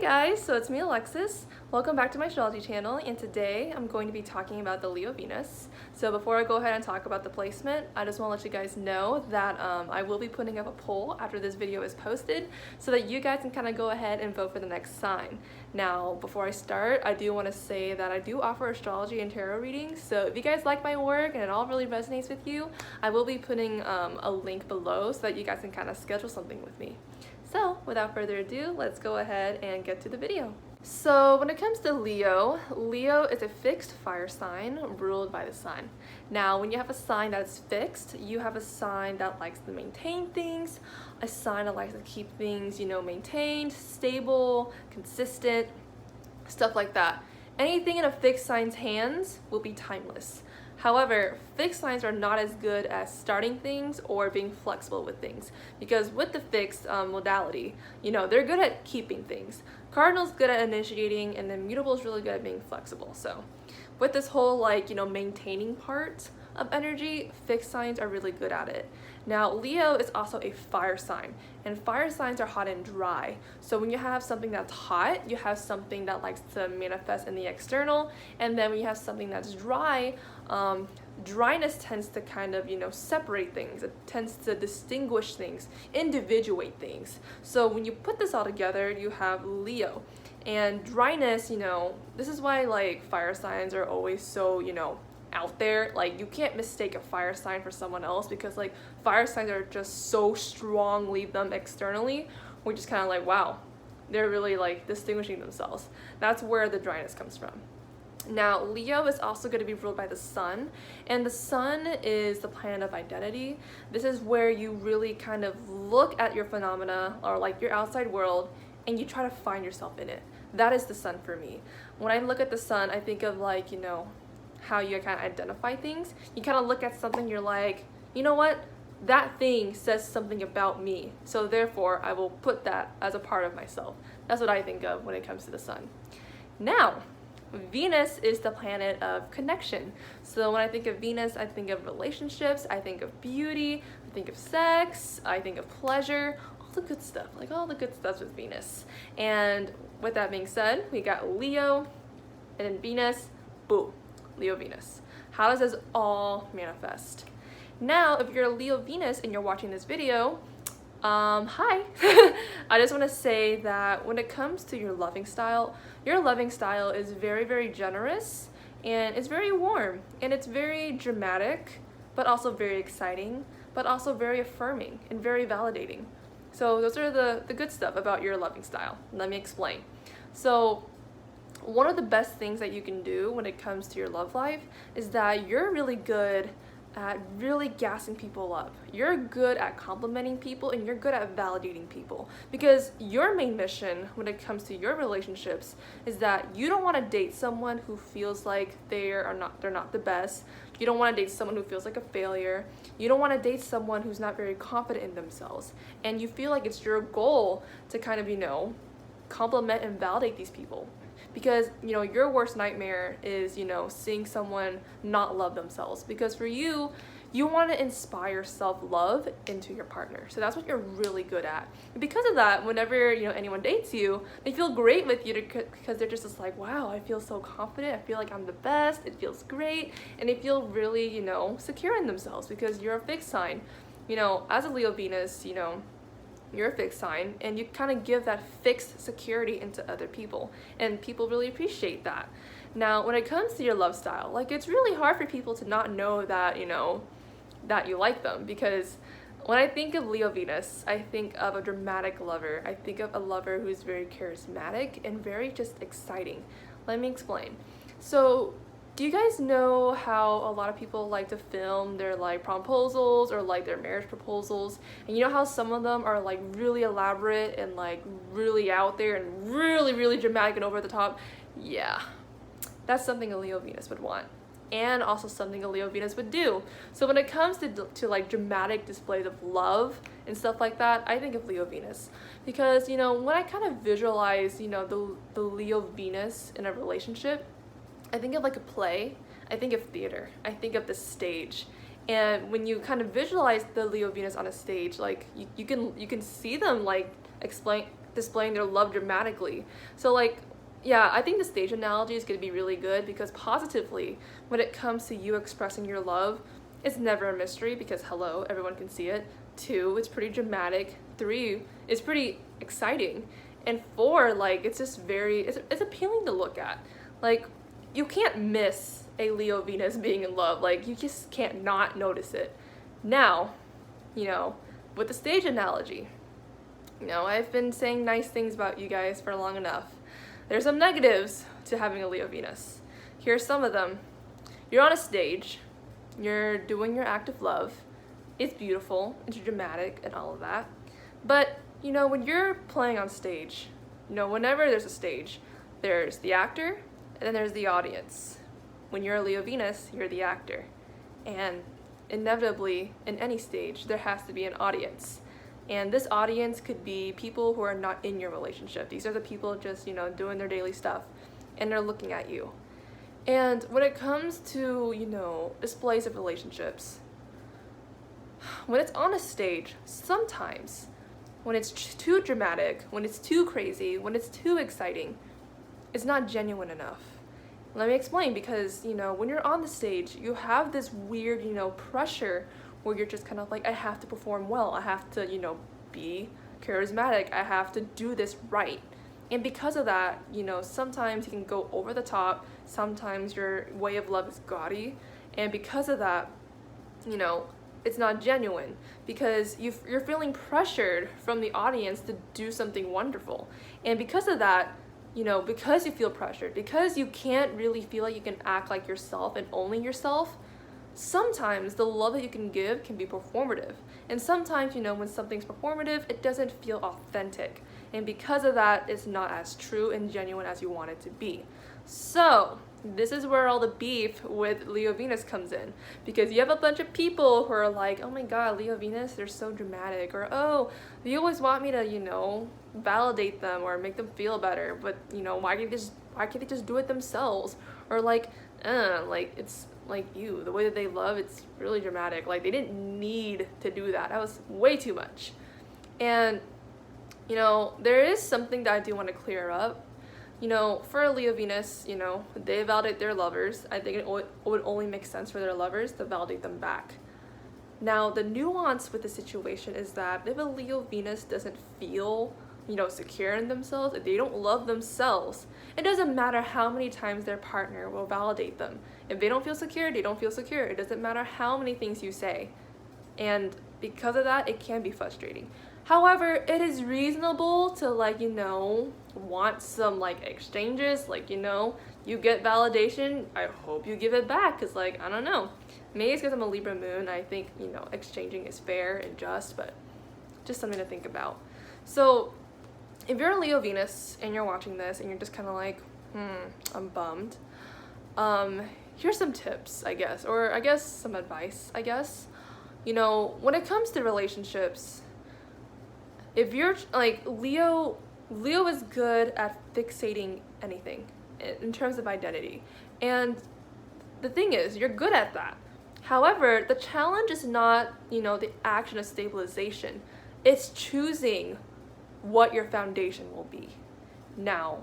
guys, so it's me Alexis. Welcome back to my astrology channel, and today I'm going to be talking about the Leo Venus. So before I go ahead and talk about the placement, I just want to let you guys know that I will be putting up a poll after this video is posted so that you guys can kind of go ahead and vote for the next sign. Now, before I start, I do want to say that I do offer astrology and tarot readings, so if you guys like my work and it all really resonates with you, I will be putting a link below so that you guys can kind of schedule something with me. So without further ado, let's go ahead and get to the video. So when it comes to Leo, Leo is a fixed fire sign ruled by the sun. Now, when you have a sign that is fixed, you have a sign that likes to maintain things, a sign that likes to keep things, maintained, stable, consistent, stuff like that. Anything in a fixed sign's hands will be timeless. However, fixed signs are not as good as starting things or being flexible with things, because with the fixed modality, they're good at keeping things. Cardinal's good at initiating, and then mutable is really good at being flexible. So with this whole maintaining part of energy, fixed signs are really good at it. Now, Leo is also a fire sign, and fire signs are hot and dry. So when you have something that's hot, you have something that likes to manifest in the external, and then when you have something that's dry, dryness tends to kind of, separate things. It tends to distinguish things, individuate things. So when you put this all together, you have Leo. And dryness, this is why fire signs are always so, out there. You can't mistake a fire sign for someone else, because fire signs are just so strongly them externally. We're just kind of like, wow, they're really distinguishing themselves. That's where the dryness comes from. Now, Leo is also going to be ruled by the sun, and the sun is the planet of identity. This is where you really kind of look at your phenomena or your outside world, and you try to find yourself in it. That is the sun for me. When I look at the sun, I think of how you kind of identify things. You kind of look at something, you're like, you know what? That thing says something about me, so therefore I will put that as a part of myself. That's what I think of when it comes to the sun. Now, Venus is the planet of connection. So when I think of Venus, I think of relationships, I think of beauty, I think of sex, I think of pleasure, all the good stuff, all the good stuff with Venus. And with that being said, we got Leo, and then Venus, boom, Leo Venus. How does this all manifest? Now, if you're a Leo Venus and you're watching this video, hi. I just want to say that when it comes to your loving style is very, very generous, and it's very warm, and it's very dramatic, but also very exciting, but also very affirming and very validating. So those are the good stuff about your loving style. Let me explain. So one of the best things that you can do when it comes to your love life is that you're really good at really gassing people up. You're good at complimenting people, and you're good at validating people, because your main mission when it comes to your relationships is that you don't want to date someone who feels like they're not the best. You don't want to date someone who feels like a failure. You don't want to date someone who's not very confident in themselves, and you feel like it's your goal to kind of compliment and validate these people. Because your worst nightmare is seeing someone not love themselves, because for you want to inspire self-love into your partner. So that's what you're really good at, and because of that, whenever anyone dates you, they feel great with you because they're just like, wow, I feel so confident, I feel like I'm the best, it feels great, and they feel really secure in themselves because you're a fixed sign. As a Leo Venus, you're a fixed sign, and you kind of give that fixed security into other people, and people really appreciate that. Now, when it comes to your love style, it's really hard for people to not know that that you like them, because when I think of Leo Venus, I think of a dramatic lover. I think of a lover who's very charismatic and very just exciting. Let me explain. So, do you guys know how a lot of people like to film their promposals or their marriage proposals? And you know how some of them are really elaborate and really out there and really, really dramatic and over the top? Yeah, that's something a Leo Venus would want, and also something a Leo Venus would do. So when it comes to dramatic displays of love and stuff like that, I think of Leo Venus, because when I kind of visualize the Leo Venus in a relationship, I think of a play, I think of theater, I think of the stage. And when you kind of visualize the Leo Venus on a stage, you can see them displaying their love dramatically. So like, yeah, I think the stage analogy is going to be really good because positively, when it comes to you expressing your love, it's never a mystery because hello, everyone can see it. 2, it's pretty dramatic. 3, it's pretty exciting. And 4, like, it's just it's appealing to look at. Like, you can't miss a Leo Venus being in love. Like, you just can't not notice it. Now, you know, with the stage analogy, you know, I've been saying nice things about you guys for long enough. There's some negatives to having a Leo Venus. Here are some of them. You're on a stage. You're doing your act of love. It's beautiful. It's dramatic and all of that. But, you know, when you're playing on stage, you know, whenever there's a stage, there's the actor and then there's the audience. When you're a Leo Venus, you're the actor. And inevitably, in any stage, there has to be an audience. And this audience could be people who are not in your relationship. These are the people just, you know, doing their daily stuff, and they're looking at you. And when it comes to, you know, displays of relationships, when it's on a stage, sometimes, when it's too dramatic, when it's too crazy, when it's too exciting, it's not genuine enough. Let me explain, because, you know, when you're on the stage, you have this weird, you know, pressure where you're just kind of like, I have to perform well, I have to, you know, be charismatic, I have to do this right. And because of that, you know, sometimes you can go over the top, sometimes your way of love is gaudy, and because of that, you know, it's not genuine, because you're feeling pressured from the audience to do something wonderful. And because of that, you know, because you feel pressured, because you can't really feel like you can act like yourself and only yourself, sometimes the love that you can give can be performative. And sometimes, you know, when something's performative, it doesn't feel authentic. And because of that, it's not as true and genuine as you want it to be. So, this is where all the beef with Leo Venus comes in. Because you have a bunch of people who are like, oh my god, Leo Venus, they're so dramatic. Or, oh, they always want me to, you know, validate them or make them feel better. But, you know, why can't they just do it themselves? Or like it's like the way that they love, it's really dramatic. Like, they didn't need to do that. That was way too much. And, you know, there is something that I do want to clear up. You know, for a Leo Venus, you know, they validate their lovers. I think it would only make sense for their lovers to validate them back. Now, the nuance with the situation is that if a Leo Venus doesn't feel, you know, secure in themselves, if they don't love themselves, it doesn't matter how many times their partner will validate them. If they don't feel secure, they don't feel secure. It doesn't matter how many things you say. And because of that, it can be frustrating. However, it is reasonable to, like, you know, want some, like, exchanges. Like, you know, you get validation, I hope you give it back, because, like, I don't know. Maybe it's because I'm a Libra moon. I think, you know, exchanging is fair and just, but just something to think about. So, if you're a Leo Venus and you're watching this and you're just kind of like, I'm bummed, here's some tips, I guess, or I guess some advice, I guess. You know, when it comes to relationships, if you're like Leo is good at fixating anything in terms of identity. And the thing is, you're good at that. However, the challenge is not, you know, the action of stabilization. It's choosing what your foundation will be. Now,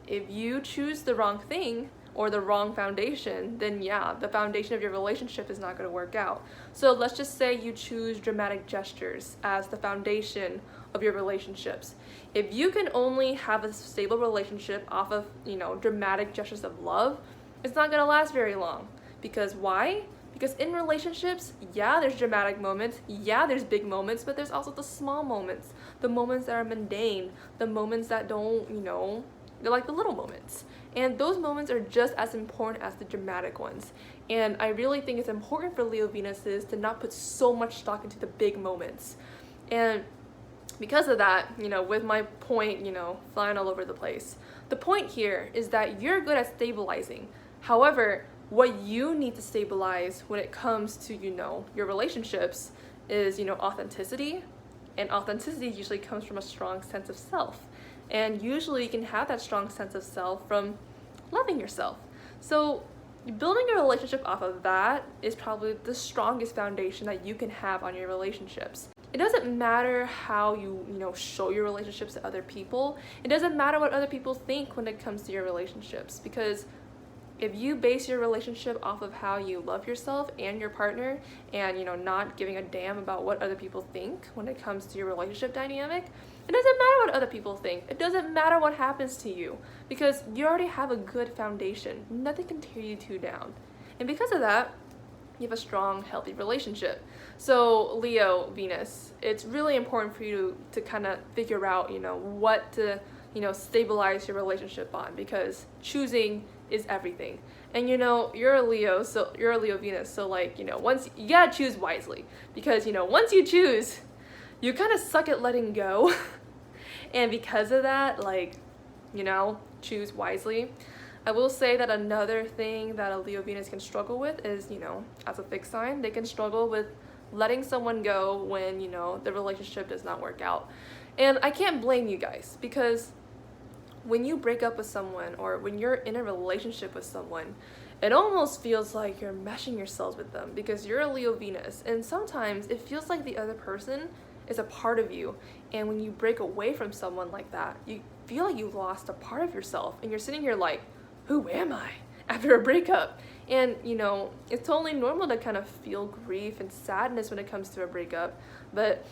if you choose the wrong thing or the wrong foundation, then yeah, the foundation of your relationship is not going to work out. So let's just say you choose dramatic gestures as the foundation of your relationships. If you can only have a stable relationship off of, you know, dramatic gestures of love, it's not going to last very long. Because why? Because in relationships, yeah, there's dramatic moments, yeah, there's big moments, but there's also the small moments, the moments that are mundane, the moments that don't, you know, they're like the little moments. And those moments are just as important as the dramatic ones. And I really think it's important for Leo Venuses to not put so much stock into the big moments. And because of that, you know, with my point, you know, flying all over the place, the point here is that you're good at stabilizing. However, what you need to stabilize when it comes to, you know, your relationships is, you know, authenticity. And authenticity usually comes from a strong sense of self. And usually you can have that strong sense of self from loving yourself. So building a relationship off of that is probably the strongest foundation that you can have on your relationships. it doesn't matter how you show your relationships to other people. It doesn't matter what other people think when it comes to your relationships, because if you base your relationship off of how you love yourself and your partner, and not giving a damn about what other people think when it comes to your relationship dynamic, it doesn't matter what other people think. It doesn't matter what happens to you, because you already have a good foundation. Nothing can tear you two down. And because of that, you have a strong, healthy relationship. So Leo, Venus, it's really important for you to kind of figure out, what to, stabilize your relationship on, because choosing is everything. And you're a Leo, so you're a Leo Venus, so like, once you gotta choose wisely, because once you choose, you kind of suck at letting go. And because of that, like, choose wisely. I will say that another thing that a Leo Venus can struggle with is, as a fixed sign, they can struggle with letting someone go when, the relationship does not work out. And I can't blame you guys, because when you break up with someone, or when you're in a relationship with someone, it almost feels like you're meshing yourselves with them, because you're a Leo Venus, and sometimes it feels like the other person is a part of you. And when you break away from someone like that, you feel like you lost a part of yourself, and you're sitting here like, who am I after a breakup? And it's totally normal to kind of feel grief and sadness when it comes to a breakup, but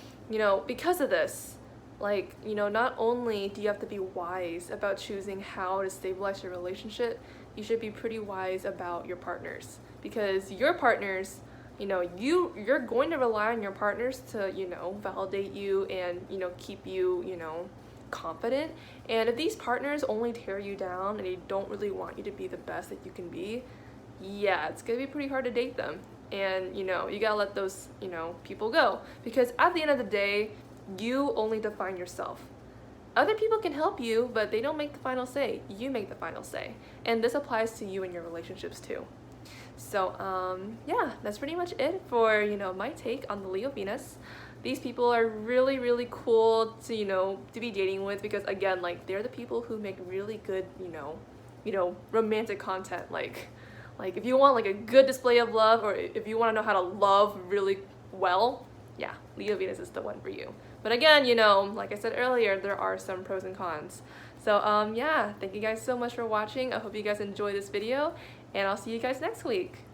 because of this, like, not only do you have to be wise about choosing how to stabilize your relationship, you should be pretty wise about your partners, because your partners, you're going to rely on your partners to, validate you and, keep you, confident. And if these partners only tear you down and they don't really want you to be the best that you can be, yeah, it's gonna be pretty hard to date them. And you gotta let those people go, because at the end of the day, you only define yourself. Other people can help you, but they don't make the final say. You make the final say, and this applies to you and your relationships too. So yeah, that's pretty much it for my take on the Leo Venus. These people are really, really cool to to be dating with, because again, like, they're the people who make really good romantic content. Like if you want like a good display of love, or if you want to know how to love really well, yeah, Leo Venus is the one for you. But again, like I said earlier, there are some pros and cons. So yeah, thank you guys so much for watching. I hope you guys enjoyed this video, and I'll see you guys next week.